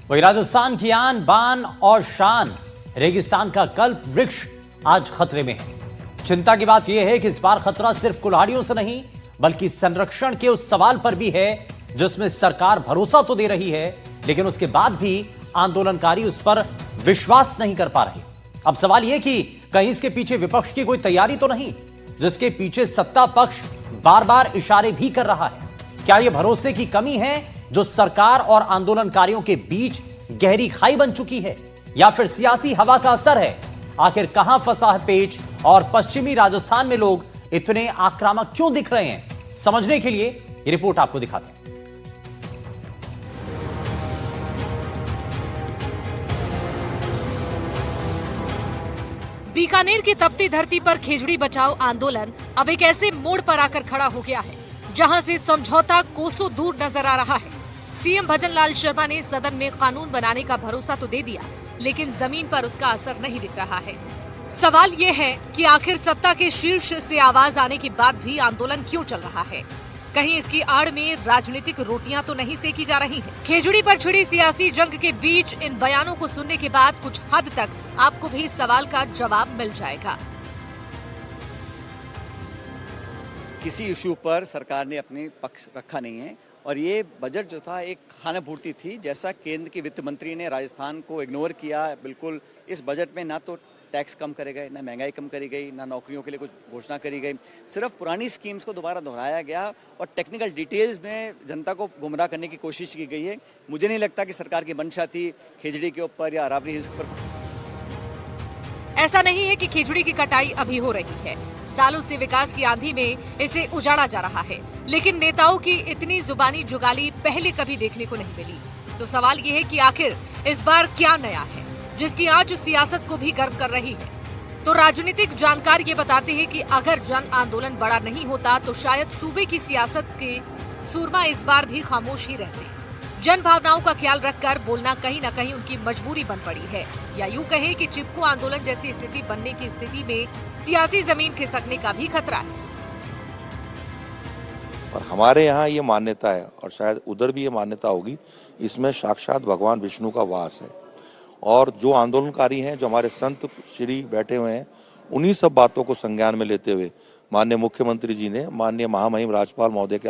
वही राजस्थान की आन बान और शान रेगिस्तान का कल्प वृक्ष आज खतरे में है। चिंता की बात यह है कि इस बार खतरा सिर्फ कुल्हाड़ियों से नहीं बल्कि संरक्षण के उस सवाल पर भी है जिसमें सरकार भरोसा तो दे रही है लेकिन उसके बाद भी आंदोलनकारी उस पर विश्वास नहीं कर पा रहे। अब सवाल यह कि कहीं इसके पीछे विपक्ष की कोई तैयारी तो नहीं जिसके पीछे सत्ता पक्ष बार बार इशारे भी कर रहा है। क्या यह भरोसे की कमी है जो सरकार और आंदोलनकारियों के बीच गहरी खाई बन चुकी है या फिर सियासी हवा का असर है? आखिर कहां फंसा है पेच और पश्चिमी राजस्थान में लोग इतने आक्रामक क्यों दिख रहे हैं? समझने के लिए यह रिपोर्ट आपको दिखाते हैं। बीकानेर की तपती धरती पर खेजड़ी बचाओ आंदोलन अब एक ऐसे मोड़ पर आकर खड़ा हो गया है जहां से समझौता कोसों दूर नजर आ रहा है। सीएम भजनलाल शर्मा ने सदन में कानून बनाने का भरोसा तो दे दिया लेकिन जमीन पर उसका असर नहीं दिख रहा है। सवाल ये है कि आखिर सत्ता के शीर्ष से आवाज आने के बाद भी आंदोलन क्यों चल रहा है? कहीं इसकी आड़ में राजनीतिक रोटियां तो नहीं सेकी जा रही हैं? खेजड़ी पर छिड़ी सियासी जंग के बीच इन बयानों को सुनने के बाद कुछ हद तक आपको भी इस सवाल का जवाब मिल जाएगा। किसी इशू पर सरकार ने अपने पक्ष रखा नहीं है और ये बजट जो था एक खानापूर्ति थी। जैसा केंद्र के वित्त मंत्री ने राजस्थान को इग्नोर किया, बिल्कुल इस बजट में ना तो टैक्स कम करे गए, ना महंगाई कम करी गई, ना नौकरियों के लिए कुछ घोषणा करी गई। सिर्फ पुरानी स्कीम्स को दोबारा दोहराया गया और टेक्निकल डिटेल्स में जनता को गुमराह करने की कोशिश की गई है। मुझे नहीं लगता कि सरकार की मंशा थी खेजड़ी के ऊपर या अरावली हिल्स पर। ऐसा नहीं है कि खेजड़ी की कटाई अभी हो रही है, सालों से विकास की आंधी में इसे उजाड़ा जा रहा है लेकिन नेताओं की इतनी जुबानी जुगाली पहले कभी देखने को नहीं मिली। तो सवाल ये है कि आखिर इस बार क्या नया है जिसकी आज सियासत को भी गर्व कर रही है? तो राजनीतिक जानकार ये बताते हैं कि अगर जन आंदोलन बड़ा नहीं होता तो शायद सूबे की सियासत के सूरमा इस बार भी खामोश ही रहते। जन भावनाओं का ख्याल रखकर बोलना कहीं न कहीं उनकी मजबूरी बन पड़ी है, या यूं कहें कि चिपको आंदोलन जैसी स्थिति बनने की स्थिति में सियासी जमीन खिसकने का भी खतरा है। और हमारे यहाँ ये मान्यता है और शायद उधर भी ये मान्यता होगी, इसमें साक्षात भगवान विष्णु का वास है और जो आंदोलनकारी हैं, जो हमारे संत श्री बैठे हुए हैं, उन्हीं सब बातों को संज्ञान में लेते हुए माननीय मुख्यमंत्री जी ने माननीय महामहिम राज्यपाल महोदय के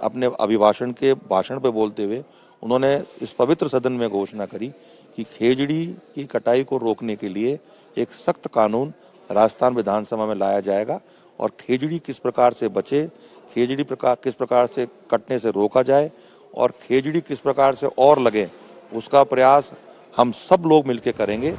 अपने अभिभाषण के भाषण पे बोलते हुए उन्होंने इस पवित्र सदन में घोषणा करी कि खेजड़ी की कटाई को रोकने के लिए एक सख्त कानून राजस्थान विधानसभा में लाया जाएगा और खेजड़ी किस प्रकार से बचे, खेजड़ी किस प्रकार से कटने से रोका जाए और खेजड़ी किस प्रकार से और लगे, उसका प्रयास हम सब लोग मिलकर करेंगे।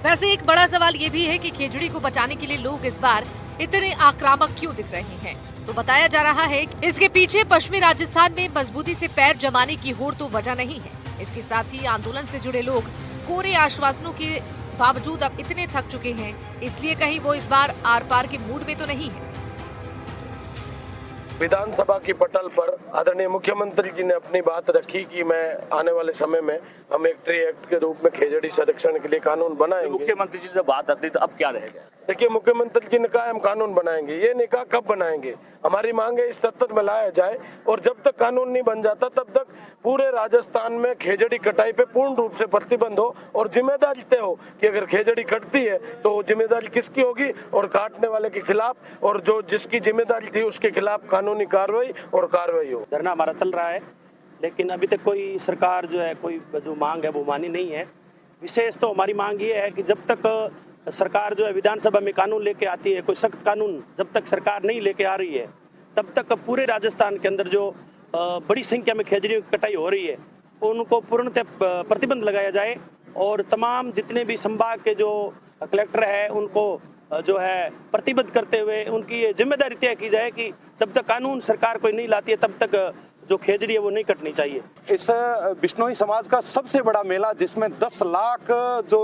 वैसे एक बड़ा सवाल ये भी है कि खेजड़ी को बचाने के लिए लोग इस बार इतने आक्रामक क्यों दिख रहे हैं? तो बताया जा रहा है कि इसके पीछे पश्चिमी राजस्थान में मजबूती से पैर जमाने की होड़ तो वजह नहीं है। इसके साथ ही आंदोलन से जुड़े लोग कोरे आश्वासनों के बावजूद अब इतने थक चुके हैं, इसलिए कहीं वो इस बार आर पार के मूड में तो नहीं है। विधानसभा की पटल पर आदरणीय मुख्यमंत्री जी ने अपनी बात रखी कि मैं आने वाले समय में हम एक ट्री एक्ट के रूप में खेजड़ी संरक्षण के लिए कानून बनाएंगे। मुख्यमंत्री जी से बात आती तो अब क्या रहेगा? देखिए, मुख्यमंत्री जी ने कहा हम कानून बनाएंगे, ये नहीं कहा कब बनाएंगे। हमारी मांग है इस तत्व में लाया जाए और जब तक कानून नहीं बन जाता तब तक पूरे राजस्थान में खेजड़ी कटाई पे पूर्ण रूप से प्रतिबंध हो और जिम्मेदारी तय हो कि अगर खेजड़ी कटती है तो जिम्मेदारी किसकी होगी और काटने वाले के खिलाफ और जो जिसकी जिम्मेदारी थी उसके खिलाफ कानूनी कार्रवाई हो। धरना हमारा चल रहा है लेकिन अभी तक कोई सरकार जो है कोई जो मांग है वो मानी नहीं है। विशेष तो हमारी मांग ये है कि जब तक सरकार जो है विधानसभा में कानून लेके आती है, कोई सख्त कानून जब तक सरकार नहीं लेके आ रही है तब तक पूरे राजस्थान के अंदर जो बड़ी संख्या में खेजड़ियों की कटाई हो रही है उनको पूर्णतः प्रतिबंध लगाया जाए और तमाम जितने भी संभाग के जो कलेक्टर है उनको जो है प्रतिबद्ध करते हुए उनकी ये जिम्मेदारी तय की जाए कि जब तक कानून सरकार कोई नहीं लाती है तब तक जो खेजड़ी है वो नहीं कटनी चाहिए। इस बिश्नोई समाज का सबसे बड़ा मेला जिसमें 10 लाख जो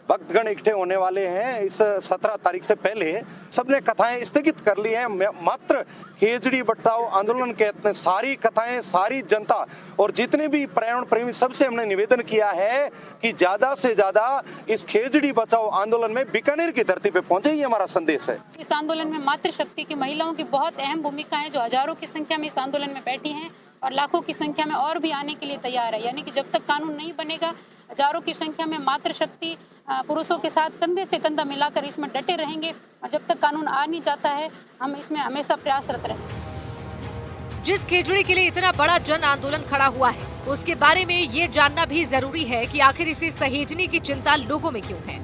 भक्तगण इकट्ठे होने वाले हैं इस 17 तारीख से पहले, सबने कथाएं स्थगित कर ली हैं। मात्र खेजड़ी बचाओ आंदोलन के तहत सारी कथाएं, सारी जनता और जितने भी पर्यावरण प्रेमी सबसे हमने निवेदन किया है कि ज्यादा से ज्यादा इस खेजड़ी बचाओ आंदोलन में बीकानेर की धरती पे पहुंचे, ये हमारा संदेश है। इस आंदोलन में मातृशक्ति की महिलाओं की बहुत अहम भूमिका है जो हजारों की संख्या में इस आंदोलन में बैठी हैं और लाखों की संख्या में और भी आने के लिए तैयार है। यानी कि जब तक कानून नहीं बनेगा, हजारों की संख्या में मातृशक्ति पुरुषों के साथ कंधे से कंधा मिलाकर इसमें डटे रहेंगे और जब तक कानून आ नहीं जाता है हम इसमें हमेशा प्रयासरत रहेंगे। जिस खेजड़ी के लिए इतना बड़ा जन आंदोलन खड़ा हुआ है, उसके बारे में ये जानना भी जरूरी है कि आखिर इसे सहेजने की चिंता लोगों में क्यों है।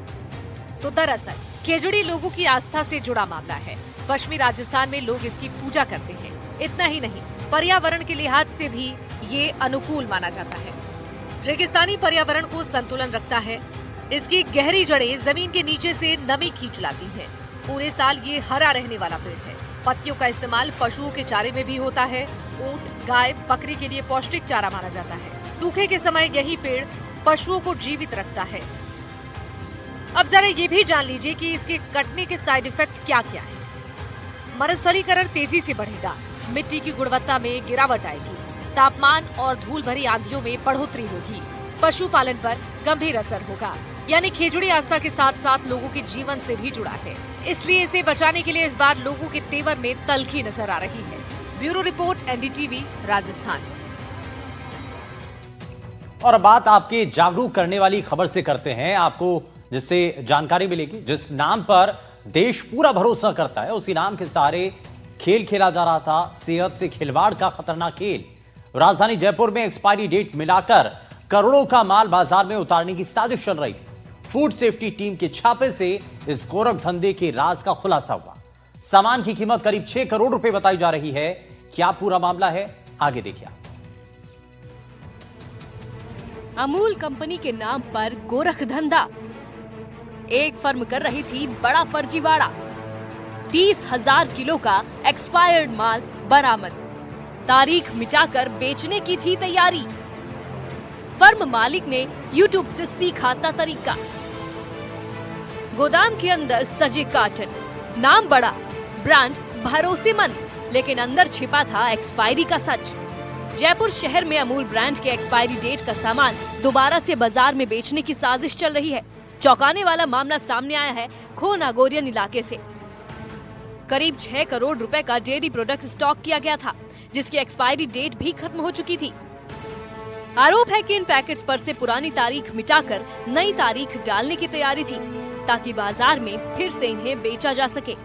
तो दरअसल खेजड़ी लोगों की आस्था से जुड़ा मामला है। पश्चिमी राजस्थान में लोग इसकी पूजा करते हैं। इतना ही नहीं, पर्यावरण के लिहाज से भी ये अनुकूल माना जाता है। रेगिस्तानी पर्यावरण को संतुलन रखता है। इसकी गहरी जड़ें जमीन के नीचे से नमी खींच लाती हैं। पूरे साल ये हरा रहने वाला पेड़ है। पत्तियों का इस्तेमाल पशुओं के चारे में भी होता है। ऊंट, गाय, बकरी के लिए पौष्टिक चारा माना जाता है। सूखे के समय यही पेड़ पशुओं को जीवित रखता है। अब जरा ये भी जान लीजिए कि इसके कटने के साइड इफेक्ट क्या क्या है। मरुस्थलीकरण तेजी से बढ़ेगा, मिट्टी की गुणवत्ता में गिरावट आएगी, तापमान और धूल भरी आंधियों में बढ़ोतरी होगी, पशुपालन पर गंभीर असर होगा। यानी खेजड़ी आस्था के साथ साथ लोगों के जीवन से भी जुड़ा है। इसलिए इसे बचाने के लिए इस बार लोगों के तेवर में तल्खी नजर आ रही है। Bureau report, NDTV, Rajasthan. और बात आपके जागरूक करने वाली खबर से करते हैं, आपको जिससे जानकारी मिलेगी। जिस नाम पर देश पूरा भरोसा करता है, उसी नाम के सहारे खेल खेला जा रहा था। सेहत से खिलवाड़ का खतरनाक खेल। राजधानी जयपुर में एक्सपायरी डेट मिलाकर करोड़ों का माल बाजार में उतारने की साजिश चल रही थी। फूड सेफ्टी टीम के छापे से इस गोरख धंधे के राज का खुलासा हुआ। सामान की कीमत करीब 6 करोड़ रुपए बताई जा रही है। क्या पूरा मामला है, आगे देखिए। अमूल कंपनी के नाम पर गोरख धंधा। एक फर्म कर रही थी बड़ा फर्जीवाड़ा। 30,000 किलो का एक्सपायर्ड माल बरामद। तारीख मिटाकर बेचने की थी तैयारी। फर्म मालिक ने यूट्यूब से सीखा था तरीका। गोदाम के अंदर सजे कार्टन, नाम बड़ा, ब्रांड भरोसेमंद, लेकिन अंदर छिपा था एक्सपायरी का सच। जयपुर शहर में अमूल ब्रांड के एक्सपायरी डेट का सामान दोबारा से बाजार में बेचने की साजिश चल रही है। चौंकाने वाला मामला सामने आया है खो नागौरियन इलाके से। करीब 6 करोड़ रुपए का डेयरी प्रोडक्ट स्टॉक किया गया था, जिसकी एक्सपायरी डेट भी खत्म हो चुकी थी। आरोप है कि इन पैकेट्स पर से पुरानी तारीख मिटाकर नई तारीख डालने की तैयारी थी, ताकि बाजार में फिर से इन्हें बेचा जा सके।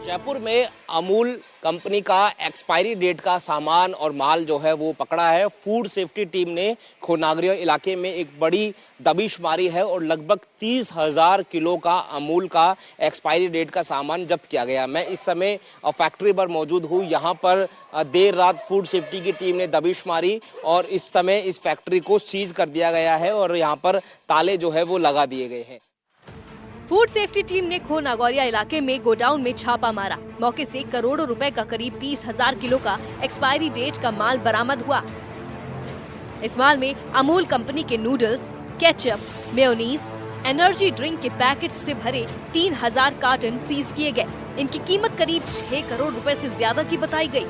जयपुर में अमूल कंपनी का एक्सपायरी डेट का सामान और माल जो है वो पकड़ा है। फूड सेफ्टी टीम ने खोनागरिया इलाके में एक बड़ी दबिश मारी है और लगभग 30,000 किलो का अमूल का एक्सपायरी डेट का सामान जब्त किया गया। मैं इस समय फैक्ट्री पर मौजूद हूँ। यहाँ पर देर रात फूड सेफ्टी की टीम ने दबिश मारी और इस समय इस फैक्ट्री को सीज कर दिया गया है और यहाँ पर ताले जो है वो लगा दिए गए हैं। फूड सेफ्टी टीम ने खो नागौरिया इलाके में गोडाउन में छापा मारा। मौके से करोड़ों रुपए का करीब 30,000 किलो का एक्सपायरी डेट का माल बरामद हुआ। इस माल में अमूल कंपनी के noodles, ketchup, mayonnaise, energy drink के पैकेट्स से भरे 3,000 कार्टन सीज किए गए। इनकी कीमत करीब 6 करोड़ रुपए से ज्यादा की बताई गई।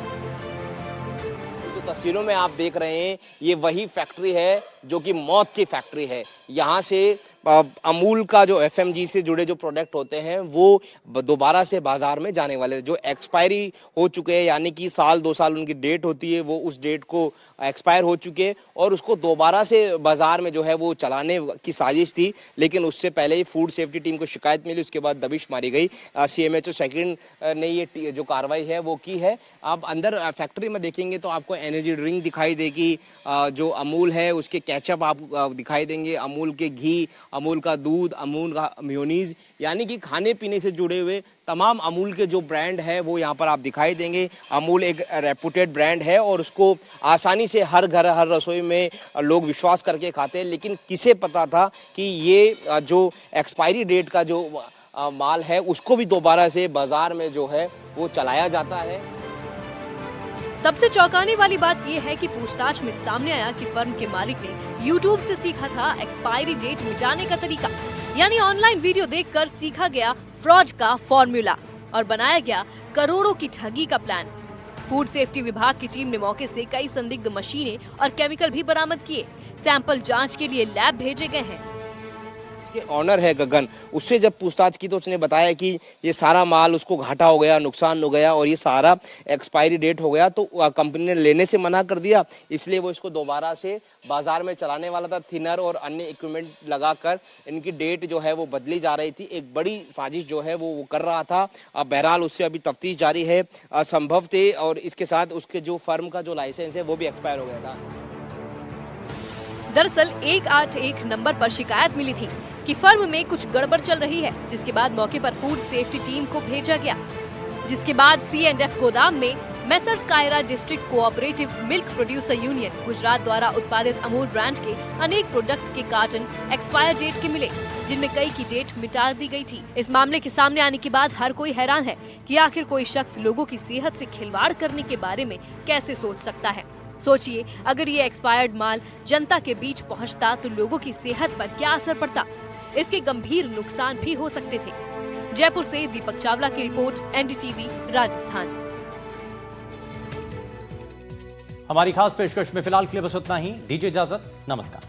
जो तस्वीरों में आप देख रहे हैं, ये वही फैक्ट्री है जो कि मौत की फैक्ट्री है। यहाँ से अमूल का जो एफएमजी से जुड़े जो प्रोडक्ट होते हैं वो दोबारा से बाजार में जाने वाले, जो एक्सपायरी हो चुके हैं, यानी कि साल 2 साल उनकी डेट होती है, वो उस डेट को एक्सपायर हो चुके और उसको दोबारा से बाजार में जो है वो चलाने की साजिश थी। लेकिन उससे पहले ही फूड सेफ्टी टीम को शिकायत मिली, उसके बाद दबिश मारी गई। CMHO सेकंड ने ये जो कार्रवाई है वो की है। आप अंदर फैक्ट्री में देखेंगे तो आपको एनर्जी ड्रिंक दिखाई देगी, जो अमूल है उसके केचप आप दिखाई देंगे, अमूल के घी, अमूल का दूध, अमूल का मेयोनीज, यानी कि खाने पीने से जुड़े हुए तमाम अमूल के जो ब्रांड है वो यहाँ पर आप दिखाई देंगे। अमूल एक रेपुटेड ब्रांड है और उसको आसानी से हर घर हर रसोई में लोग विश्वास करके खाते हैं। लेकिन किसे पता था कि ये जो एक्सपायरी डेट का जो माल है उसको भी दोबारा से बाजार में जो है वो चलाया जाता है। सबसे चौंकाने वाली बात यह है कि पूछताछ में सामने आया कि फर्म के मालिक ने यूट्यूब से सीखा था एक्सपायरी डेट मिटाने का तरीका। यानी ऑनलाइन वीडियो देखकर सीखा गया फ्रॉड का फॉर्मूला और बनाया गया करोड़ों की ठगी का प्लान। फूड सेफ्टी विभाग की टीम ने मौके से कई संदिग्ध मशीनें और केमिकल भी बरामद किए। सैंपल जांच के लिए लैब भेजे गए हैं। इसके ऑनर है गगन, उससे जब पूछताछ की तो उसने बताया कि ये सारा माल उसको घाटा हो गया, नुकसान हो गया और ये सारा एक्सपायरी डेट हो गया, तो कंपनी ने लेने से मना कर दिया, इसलिए वो इसको दोबारा से बाजार में चलाने वाला था। थिनर और अन्य इक्विपमेंट लगाकर इनकी डेट जो है वो बदली जा रही थी। एक बड़ी साजिश जो है वो कर रहा था। बहरहाल उससे अभी तफ्तीश जारी है। संभव थे और इसके साथ उसके जो फर्म का जो लाइसेंस है वो भी एक्सपायर हो गया था। दरअसल 181 नंबर पर शिकायत मिली थी कि फर्म में कुछ गड़बड़ चल रही है, जिसके बाद मौके पर फूड सेफ्टी टीम को भेजा गया, जिसके बाद C&F गोदाम में Messrs Kaira district cooperative milk producer union Gujarat द्वारा उत्पादित अमूल ब्रांड के अनेक प्रोडक्ट के कार्टन एक्सपायर डेट के मिले, जिनमें कई की डेट मिटा दी गई थी। इस मामले के सामने आने के बाद हर कोई हैरान है कि आखिर कोई शख्स लोगों की सेहत से खिलवाड़ करने के बारे में कैसे सोच सकता है। सोचिए, अगर ये एक्सपायर्ड माल जनता के बीच पहुंचता तो लोगों की सेहत पर क्या असर पड़ता। इसके गंभीर नुकसान भी हो सकते थे। जयपुर से दीपक चावला की रिपोर्ट, NDTV राजस्थान। हमारी खास पेशकश में फिलहाल के लिए बस उतना ही। दीजिए इजाजत, नमस्कार।